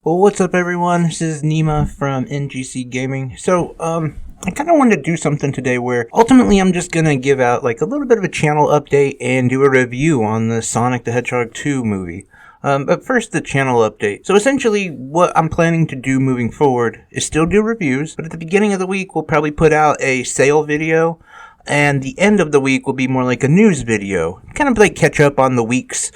Well, what's up, everyone? This is Nima from NGC Gaming. I kind of wanted to do something today where ultimately I'm just going to give out like a little bit of a channel update and do a review on the Sonic the Hedgehog 2 movie. But first, the channel update. So essentially, what I'm planning to do moving forward is still do reviews, but at the beginning of the week, we'll probably put out a sale video, and the end of the week will be more like a news video, kind of like catch up on the week's,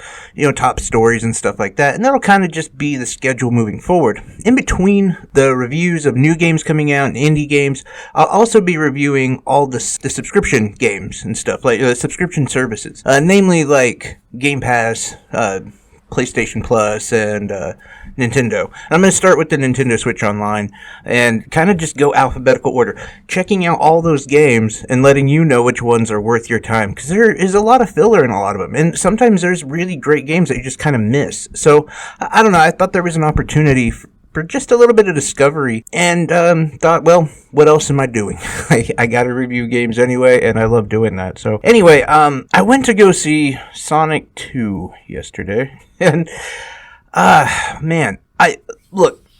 top stories and stuff like that, and that'll kind of just be the schedule moving forward. In between the reviews of new games coming out and indie games, I'll also be reviewing all the subscription games and stuff, like subscription services, namely like Game Pass, PlayStation Plus, and Nintendo. I'm going to start with the Nintendo Switch Online and kind of just go alphabetical order, checking out all those games and letting you know which ones are worth your time, because there is a lot of filler in a lot of them, and sometimes there's really great games that you just kind of miss. So, I don't know, I thought there was an opportunity for just a little bit of discovery, and thought, well, what else am I doing? I gotta review games anyway, and I love doing that. So anyway, I went to go see Sonic 2 yesterday, and man,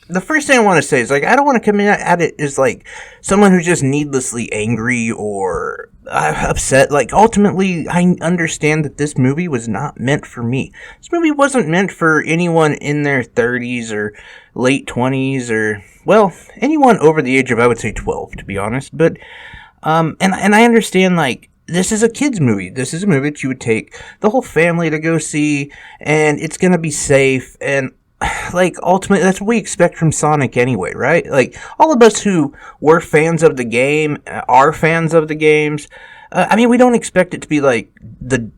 the first thing I want to say is, like, I don't want to come in at it as, like, someone who's just needlessly angry or upset. Like, ultimately, I understand that this movie was not meant for me. This movie wasn't meant for anyone in their 30s or late 20s or, well, anyone over the age of, I would say, 12, to be honest. But, and I understand, like, this is a kid's movie. This is a movie that you would take the whole family to go see, and it's going to be safe, and like, ultimately, that's what we expect from Sonic anyway, right? Like, all of us who were fans of the game, are fans of the games, we don't expect it to be like the,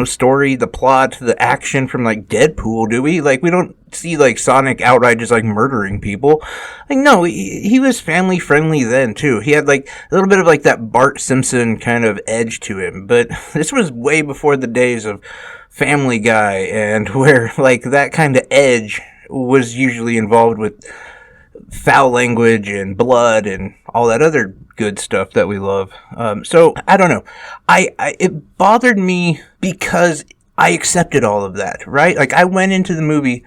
story, the plot, the action from, like, Deadpool, do we? Like, we don't see, like, Sonic outright just, like, murdering people. Like, no, he was family-friendly then, too. He had, like, a little bit of, like, that Bart Simpson kind of edge to him, but this was way before the days of Family Guy, and where, like, that kind of edge was usually involved with foul language and blood and all that other good stuff that we love. So I don't know. It bothered me because I accepted all of that, right? Like, I went into the movie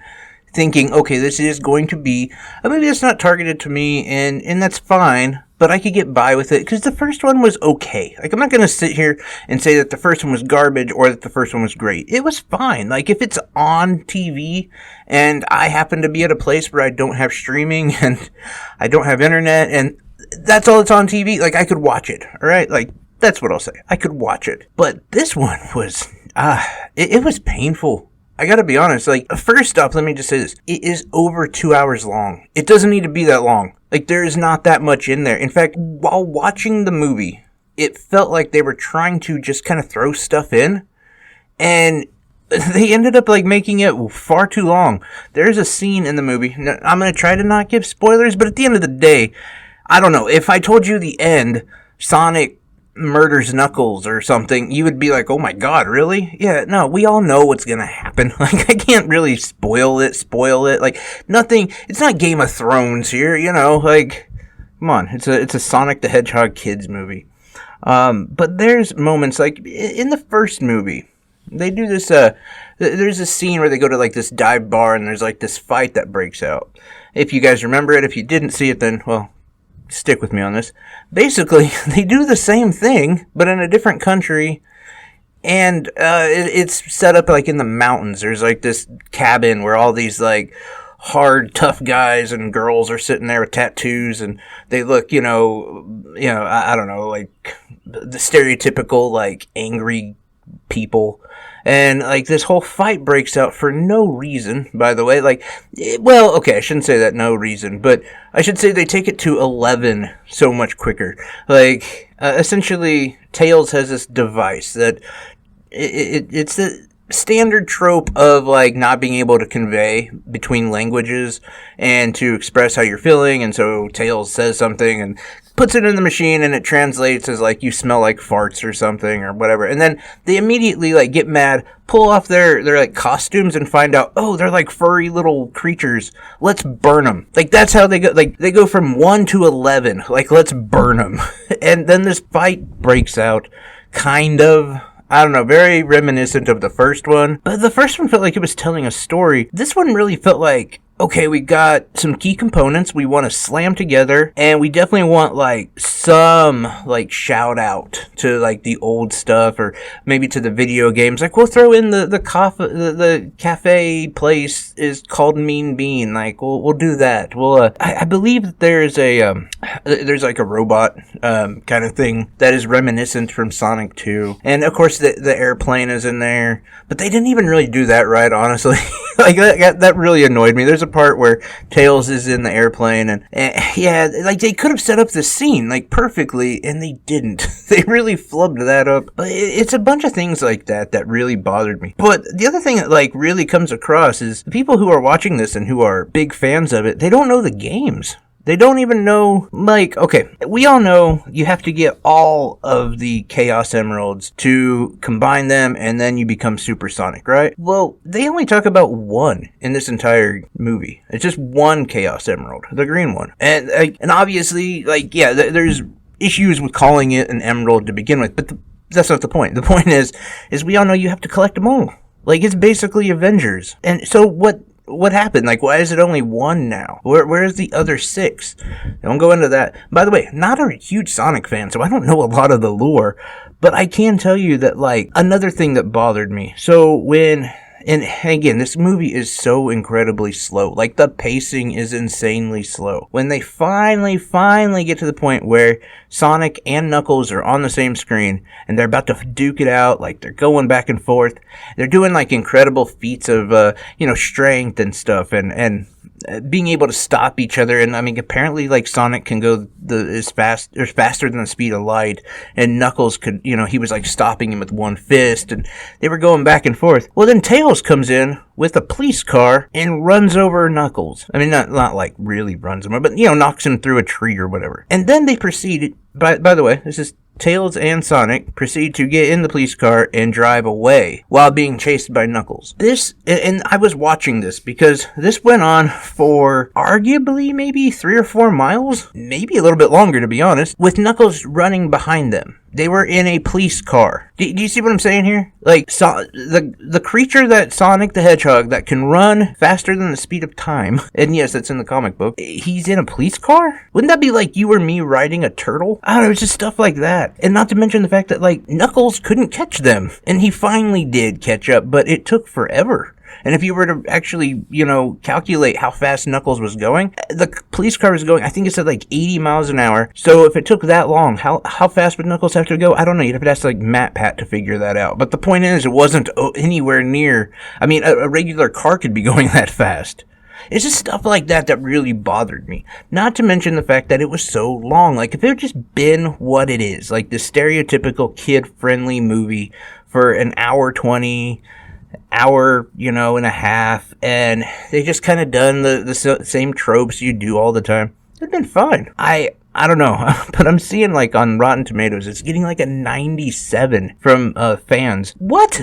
thinking, okay, this is going to be a movie that's not targeted to me, and that's fine, but I could get by with it, because the first one was okay. Like, I'm not going to sit here and say that the first one was garbage or that the first one was great. It was fine. Like, if it's on TV and I happen to be at a place where I don't have streaming and I don't have internet and that's all that's on TV, like, I could watch it, alright? Like, that's what I'll say. I could watch it. But this one was, it was painful. I gotta be honest, like, first up, let me just say this. It is over 2 hours long. It doesn't need to be that long. Like, there is not that much in there. In fact, while watching the movie, it felt like they were trying to just kind of throw stuff in, and they ended up, like, making it far too long. There's a scene in the movie, I'm gonna try to not give spoilers, but at the end of the day, I don't know, if I told you the end, Sonic murders Knuckles or something, you would be like, oh my god, really? Yeah, no, we all know what's gonna happen. Like, I can't really spoil it. Like, nothing, it's not Game of Thrones here, like, come on, it's a Sonic the Hedgehog kids movie. But there's moments, like, in the first movie, they do this, there's a scene where they go to, like, this dive bar, and there's, like, this fight that breaks out. If you guys remember it, if you didn't see it, then, well, stick with me on this. Basically, they do the same thing, but in a different country, and it's set up, like, in the mountains. There's, like, this cabin where all these, like, hard, tough guys and girls are sitting there with tattoos, and they look, I don't know, like, the stereotypical, like, angry people. And, like, this whole fight breaks out for no reason, by the way. Like, well, okay, I shouldn't say that no reason, but I should say they take it to 11 so much quicker. Like, essentially, Tails has this device that it's the standard trope of, like, not being able to convey between languages and to express how you're feeling, and so Tails says something and puts it in the machine, and it translates as, like, you smell like farts or something or whatever. And then they immediately, like, get mad, pull off their like, costumes and find out, oh, they're, like, furry little creatures. Let's burn them. Like, that's how they go. Like, they go from 1 to 11. Like, let's burn them. And then this fight breaks out, kind of. I don't know, very reminiscent of the first one. But the first one felt like it was telling a story. This one really felt like okay, we got some key components we want to slam together, and we definitely want like some like shout out to like the old stuff, or maybe to the video games. Like we'll throw in the cafe place is called Mean Bean. Like we'll do that. I believe that there's like a robot kind of thing that is reminiscent from Sonic 2, and of course the airplane is in there, but they didn't even really do that right, honestly. Like that really annoyed me. There's a part where Tails is in the airplane, and yeah, like they could have set up the scene like perfectly, and they didn't. They really flubbed that up. But it's a bunch of things like that really bothered me. But the other thing that like really comes across is the people who are watching this and who are big fans of it, they don't know the games. They don't even know, like, okay, we all know you have to get all of the Chaos Emeralds to combine them, and then you become Supersonic, right? Well, they only talk about one in this entire movie. It's just one Chaos Emerald, the green one. And obviously, like, yeah, there's issues with calling it an emerald to begin with, but that's not the point. The point is we all know you have to collect them all. Like, it's basically Avengers. And so what happened? Like, why is it only one now? Where's the other 6? Don't go into that. By the way, not a huge Sonic fan, so I don't know a lot of the lore, but I can tell you that, like, another thing that bothered me. So and again, this movie is so incredibly slow. Like, the pacing is insanely slow. When they finally get to the point where Sonic and Knuckles are on the same screen, and they're about to duke it out, like, they're going back and forth. They're doing, like, incredible feats of, strength and stuff, and being able to stop each other. And I mean, apparently, like, Sonic can go faster than the speed of light, and Knuckles could, he was like stopping him with one fist, and they were going back and forth. Well, then Tails comes in with a police car and runs over Knuckles. I mean, not like really runs him over, but knocks him through a tree or whatever. And then they proceeded. By the way, this is Tails and Sonic proceed to get in the police car and drive away while being chased by Knuckles. And I was watching this because this went on for arguably maybe 3 or 4 miles, maybe a little bit longer to be honest, with Knuckles running behind them. They were in a police car. Do you see what I'm saying here? Like, the creature that Sonic the Hedgehog that can run faster than the speed of time, and yes, that's in the comic book, he's in a police car? Wouldn't that be like you or me riding a turtle? I don't know, it's just stuff like that. And not to mention the fact that, like, Knuckles couldn't catch them. And he finally did catch up, but it took forever. And if you were to actually, calculate how fast Knuckles was going, the police car was going, I think it said like 80 miles an hour. So if it took that long, how fast would Knuckles have to go? I don't know. You'd have to ask like MatPat to figure that out. But the point is, it wasn't anywhere near. I mean, a regular car could be going that fast. It's just stuff like that that really bothered me. Not to mention the fact that it was so long. Like, if it had just been what it is, like the stereotypical kid-friendly movie for an hour 20... hour, and a half, and they just kind of done the same tropes you do all the time, it'd been fine. I don't know, but I'm seeing, like, on Rotten Tomatoes, it's getting like a 97 from fans. What?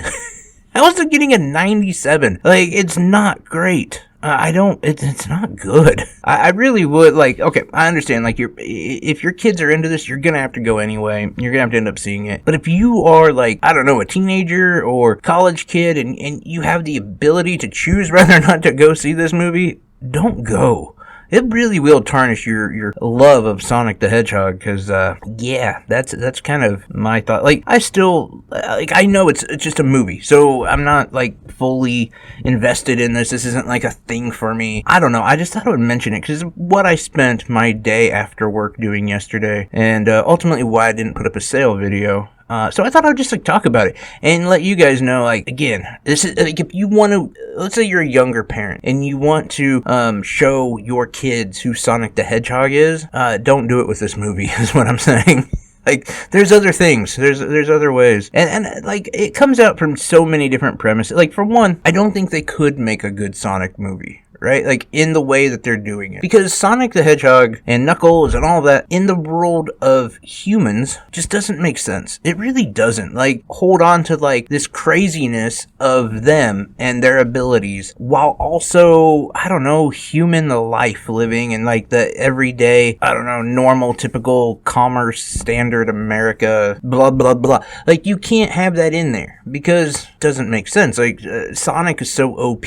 How is it getting a 97? Like, it's not great. It's not good. I really would, like, okay, I understand, like, if your kids are into this, you're gonna have to go anyway. You're gonna have to end up seeing it. But if you are, like, I don't know, a teenager or college kid, and you have the ability to choose whether or not to go see this movie, don't go. It really will tarnish your love of Sonic the Hedgehog, because, yeah, that's kind of my thought. Like, I know it's just a movie, so I'm not, like, fully invested in this. This isn't, like, a thing for me. I don't know. I just thought I would mention it, because it's what I spent my day after work doing yesterday, and ultimately why I didn't put up a sale video. So I thought I would just, like, talk about it and let you guys know, like, again, this is, like, if you want to, let's say you're a younger parent and you want to show your kids who Sonic the Hedgehog is, don't do it with this movie, is what I'm saying. Like, there's other things. There's other ways. And, like, it comes out from so many different premises. Like, for one, I don't think they could make a good Sonic movie. Right? Like, in the way that they're doing it. Because Sonic the Hedgehog and Knuckles and all that in the world of humans just doesn't make sense. It really doesn't. Like, hold on to, like, this craziness of them and their abilities while also, I don't know, human life living and, like, the everyday, I don't know, normal, typical commerce standard America, blah, blah, blah. Like, you can't have that in there because it doesn't make sense. Like, Sonic is so OP.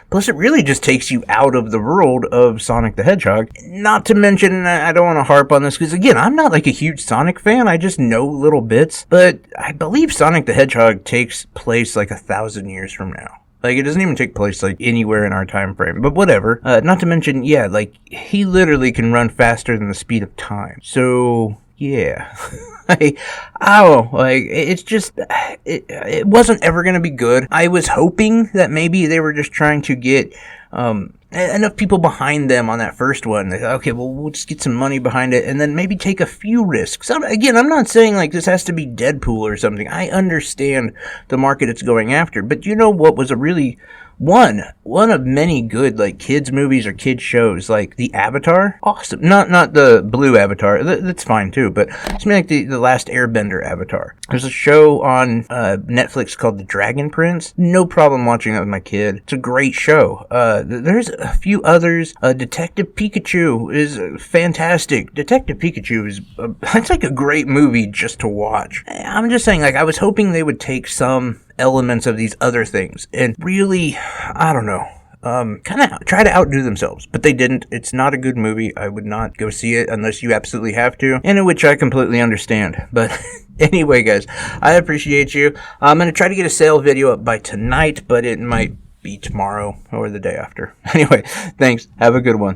Plus, it really just takes you you out of the world of Sonic the Hedgehog. Not to mention, and I don't want to harp on this because, again, I'm not like a huge Sonic fan. I just know little bits. But I believe Sonic the Hedgehog takes place like 1,000 years from now. Like, it doesn't even take place, like, anywhere in our time frame. But whatever. Not to mention, yeah, like, he literally can run faster than the speed of time. So, yeah. It's just, it wasn't ever going to be good. I was hoping that maybe they were just trying to get enough people behind them on that first one. They thought, okay, well, we'll just get some money behind it and then maybe take a few risks. Again, I'm not saying like this has to be Deadpool or something. I understand the market it's going after, but you know what was a really one of many good like kids movies or kids shows, like the Avatar. Awesome. Not the blue Avatar. That's fine too, but something like the Last Airbender Avatar. There's a show on Netflix called The Dragon Prince. No problem watching that with my kid. It's a great show. There's a few others. Detective Pikachu is fantastic. Detective Pikachu is it's like a great movie just to watch. I'm just saying, like, I was hoping they would take some elements of these other things and really, I don't know, kind of try to outdo themselves, but they didn't. It's not a good movie. I would not go see it unless you absolutely have to, and in which I completely understand. But anyway, guys, I appreciate you. I'm going to try to get a sale video up by tonight, but it might be tomorrow or the day after. Anyway, thanks. Have a good one.